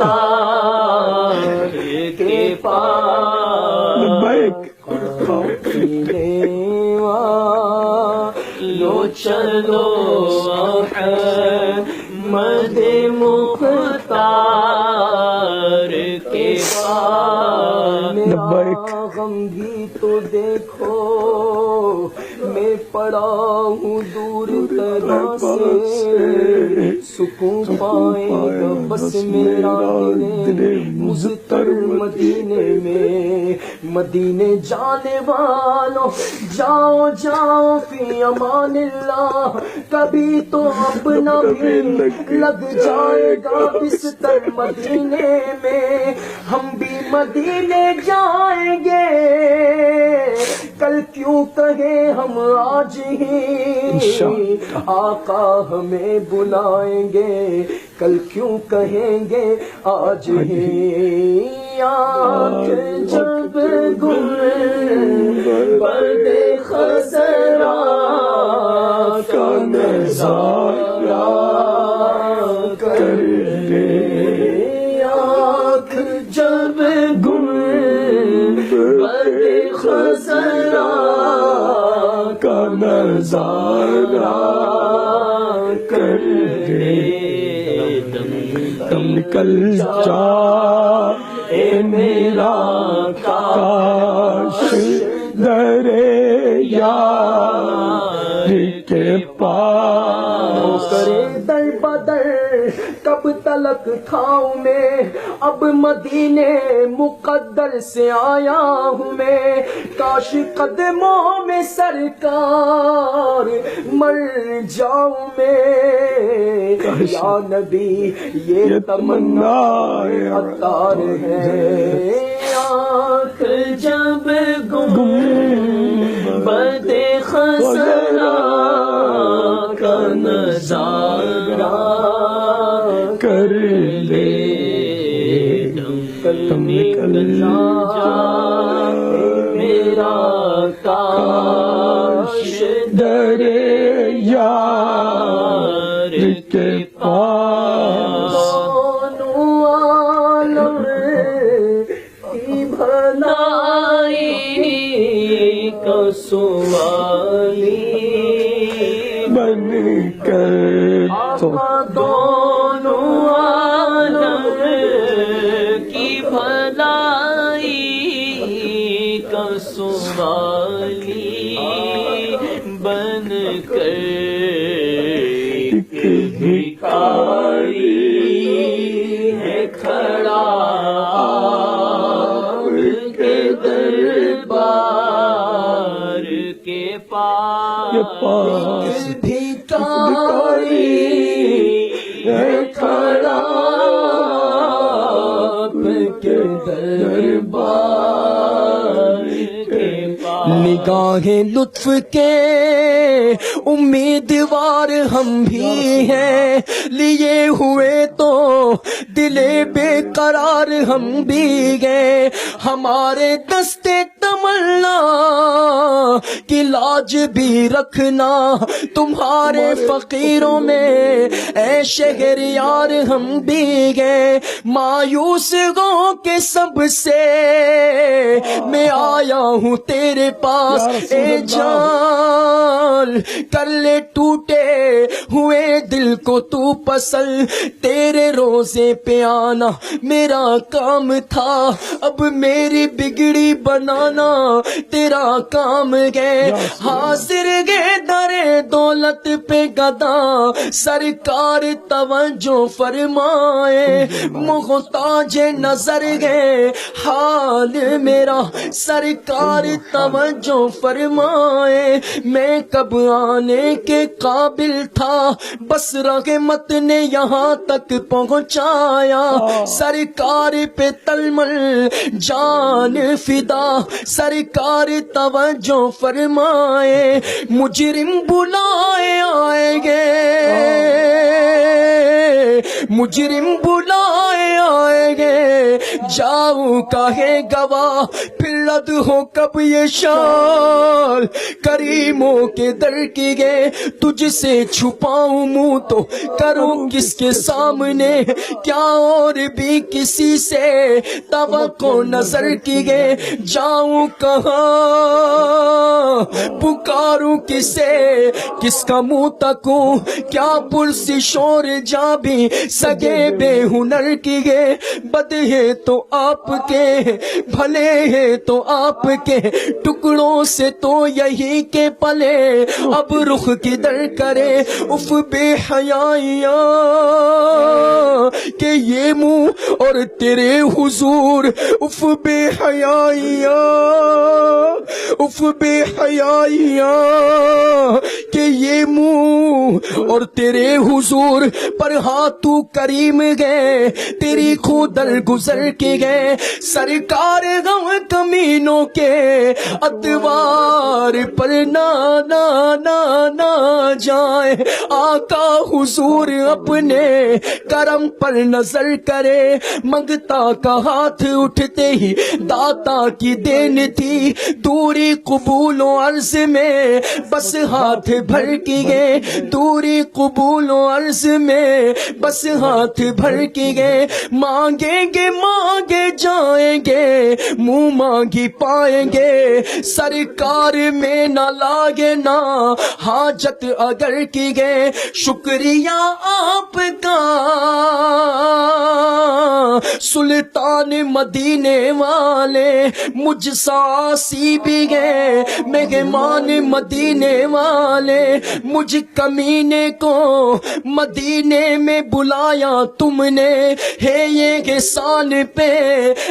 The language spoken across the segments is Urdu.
مختار کے پاس لو چلو احمد مختار کے پاس میرا غم بھی تو دیکھو میں پڑا ہوں دور طرح سے سکون پائے گا بس میرا دل مضطر مدینے میں مدینے جانے والوں جاؤ جاؤ فی امان اللہ کبھی تو اپنا بھی لگ جائے گا بستر مدینے میں ہم بھی مدینے جائیں گے کل کیوں کہیں ہم آج ہی آقا ہمیں بلائیں گے کل کیوں کہیں گے آج ہی آنکھ جب گنبد خضرا کا نظارہ کر لے آنکھ جب گنبد خضرا کا نظارہ کر لے دم نکل جا اے میرا کاش درے یار کے پاس کرے در بدر کب تلک کھاؤں میں اب مدینے مقدر سے آیا ہوں میں کاش قدموں میں سرکار مر جاؤں میں یا نبی یہ تمنا عطار ہے آنکھ جب گنبد خضرا کا نظارہ کر لے دم نکل جا میرا کاش درے یار کے پاس دونوں عالم کی بھلائی کا سوالی بن کر دونوں عالم کی بھلائی کا سوالی بن کر بھکاری ہے کھڑا آپ کے دربار کے پاس بھکاری ہے کھڑا آپ کے دربار کے پاس نگاہیں لطف کے امیدوار ہم بھی ہیں لیے ہوئے تو دل بے قرار ہم بھی گئے ہمارے دستے تمنا کی لاج بھی رکھنا تمہارے فقیروں میں اے شہر یار ہم بھی گئے مایوس گو کے سب سے میں آیا ہوں تیرے پاس اے جان کر لے ٹوٹے ہوئے دل کو تو پسند تیرے روزے پہ آنا میرا کام تھا اب میری بگڑی بنانا تیرا کام گئے حاضر گئے در دولت پہ گدا سرکار توجہ فرمائے محتاج نظر گئے حال میرا سرکار توجہ فرمائے میں کب آنے کے قابل تھا بس رحمت نے یہاں تک پہنچایا سرکار پہ تلمل جان فدا سرکار توجہ فرمائے مجرم بلائے آئیں گے مجرم بلائے آئیں گے، جاؤں کاہے گواہ پھر رد ہو کب یہ شال، کریموں کے در کی گئے تجھ سے چھپاؤں منہ تو کروں کس کے سامنے، کیا اور بھی کسی سے توقع نظر کی گئے، جاؤں کہاں پکاروں کسے، کس کا منہ تکوں، کیا پرسی شور جا بھی سگے بے ہنر کی گئے، بد ہے تو آپ کے بھلے ہے تو آپ کے ٹکڑوں سے تو یہی کے پلے، اب رخ کدھر کرے اف بے حیائیاں کہ یہ منہ اور تیرے حضور، اف بے حیائیاں، اف بے حیائیاں کہ یہ منہ اور تیرے حضور، پر ہاں تو کریم گئے تیری خود در گزر کے گئے، سرکار غم کمینوں کے اتوار پر نہ جائے، آقا حضور اپنے کرم پر نظر کرے، منگتا کا ہاتھ اٹھتے ہی داتا کی دین تھی، دوری قبول و عرض میں بس ہاتھ بھر کی گئے، دوری قبول و عرض میں بس ہاتھ بھر کی گئے، مانگیں گے مانگے جائیں گے، منہ مانگی پائیں گے، سرکار میں نہ لاگے نہ حاجت اگر کی گئے، شکریہ آپ کا سلطان مدینے والے، مجھ ساسی بھی گئے مہمان مدینے والے، مجھ کمینے کو مدینے میں بلایا تم نے، ہے یہ احسان پہ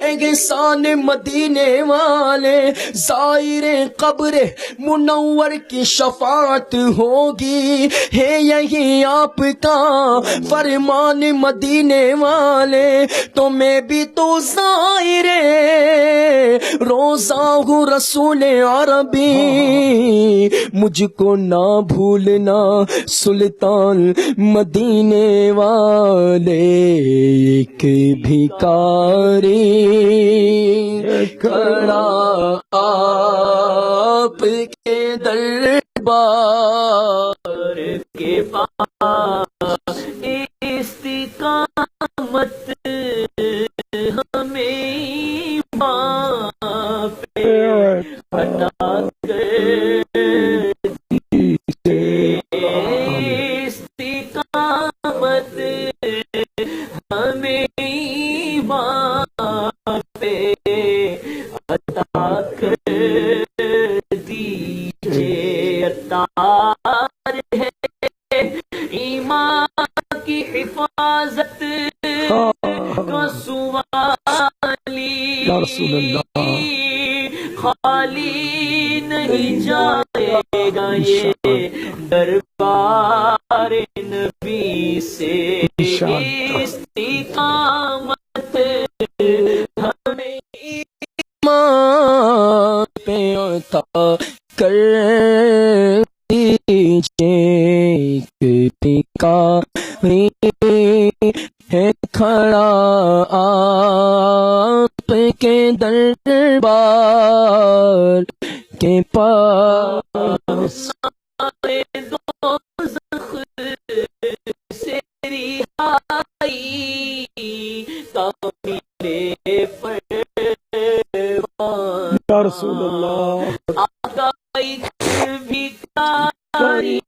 احسان مدینے والے، زائر قبر منور کی شفاعت ہوگی، ہے یہی آپ کا فرمان مدینے والے، تو میں بھی تو زائر روزہ ہوں رسول عربی، مجھ کو نہ بھولنا سلطان مدینے والے، ایک بھکاری کھڑا آپ کے دربار کے پاس، استقامت ہمیں ایمان پہ بنا کر استقامت ہمیں ایمان پہ عطا کر دیجیے، عطار ہے ایمان کی حفاظت کا سوالی، یا رسول اللہ خالی نہیں جائے گا یہ دربار نبی سے، استقامت ہمیں ایمان پہ عطا کر دیجیے، بھکاری ہے کھڑا آپ کے دربار کے پاس، دوزخ سے رہائی کا ملے پروان، یا رسول اللہ آقا ایک بھکاری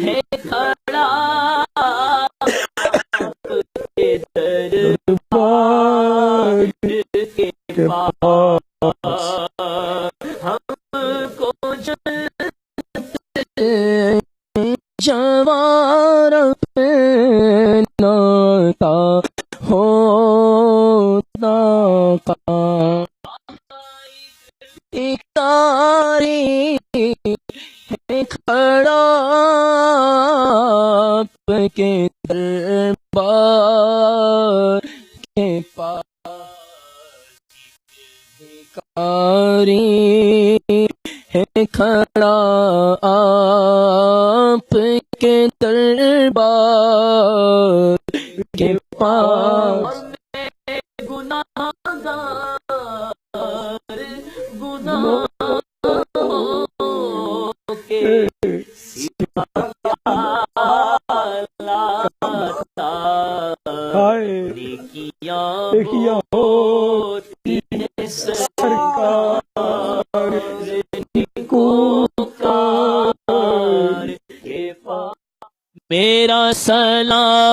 ہے کھڑا کے دربار کے پاس، ہم کو جوار پہناتا ہوتا کا تاریخ کھڑا آپ کے دربار کے پاس، بھکاری ہے کھڑا آپ کے دربار کے پاس کیا ہوتی ہے سرکار کو میرا سلام